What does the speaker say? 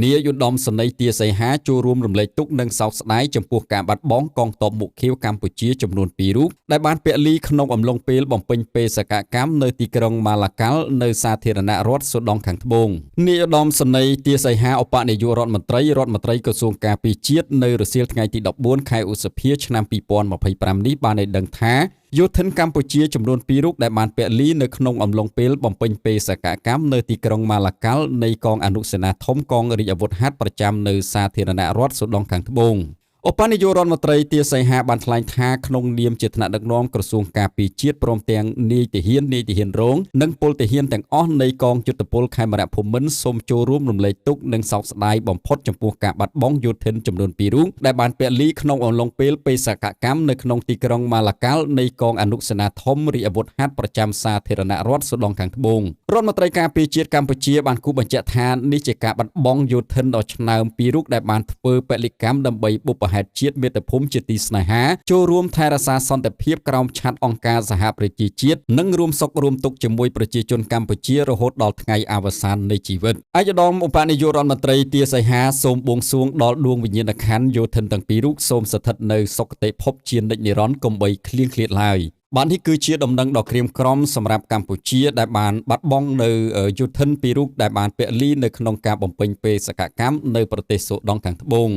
នាយឧត្តមសេនីយ៍ទាសីហាចូលរួមរំលែកទុក្ខនិងសោកស្ដាយចំពោះការបាត់បង់កងទ័ពមុខខៀវកម្ពុជាចំនួន2រូបដែលបានពលីក្នុងអំឡុងពេលបំពេញបេសកកម្មនៅទីក្រុងម៉ាឡាកាល់នៅសាធារណរដ្ឋស៊ូដង់ខាងត្បូងនាយឧត្តមសេនីយ៍ទាសីហាឧបនាយករដ្ឋមន្ត្រីក្រសួងការពារជាតិនៅរសៀលថ្ងៃទី14ខែឧសភាឆ្នាំ2025នេះបានឲ្យដឹងថាយោធិនកម្ពុជាចំនួន2រូបដែលបានពលីនៅក្នុងអំឡុងពេលបំពេញបេសកកម្មនៅទីក្រុងម៉ាឡាកាល់នៃកងអនុសេនាធំកងរាជអាវុធហត្ថប្រចាំនៅសាធារណរដ្ឋស៊ូដង់ខាងត្បូងឧបនាយករដ្ឋមន្ត្រីទាសីហាបានថ្លែងថាក្នុងនាមជាថ្នាក់ដឹកនាំក្រសួងការពារជាតិព្រមទាំងនាយទាហានរងនិងពលទាហានទាំងអស់នៃកងយុទ្ធពលខេមរភូមិន្ទសូមចូលរួមរំលែកទុក្ខនិងសោកស្ដាយបំផុតចំពោះការបាត់បង់យោធិនចំនួន2រូបដែលបានពលីក្នុងអំឡុងពេលបេសកកម្មនៅក្នុងទីក្រុងម៉ាឡាកាល់នៃកងអនុសេនាធំរាជអាវុធហត្ថប្រចាំសាធារណរដ្ឋស៊ូដង់ខាងត្បូងរដ្ឋមន្ត្រីការពារជាតិកម្ពុជាបានគូបញ្ជាក់ថានេះជាការបាត់បង់យោធិនដ៏ឆ្នើម2រូបដែលបានធ្វើពលិកម្មដើម្បីបុព្វហេតុជាតិមាតុភូមិជាទីស្នេហាចូលរួមថែរក្សាសន្តិភាពក្រោមឆ័ត្រអង្គការសហប្រជាជាតិនិងរួមសុខរួមទុក្ខជាមួយប្រជាជនកម្ពុជារហូតដល់ថ្ងៃអវសាននៃជីវិតឯកឧត្តមឧបនាយករដ្ឋមន្ត្រីទាសីហាសូមបួងសួងដល់ដួងវិញ្ញាណក្ខន្ធយោធិនទាំងពីររូបសូមស្ថិតនៅសុគតិភពជានិច្ចនិរន្តរ៍កុំបីឃ្លៀងឃ្លាតឡើយបាទនេះគឺជាដំណឹងដ៏ក្រៀមក្រំសម្រាប់កម្ពុជាដែលបានបាត់បង់នៅយោធិនពីររូបដែលបានពលីនៅក្នុងការបំពេញបេសកកម្មនៅប្រទេសស៊ូដង់ខាងត្បូង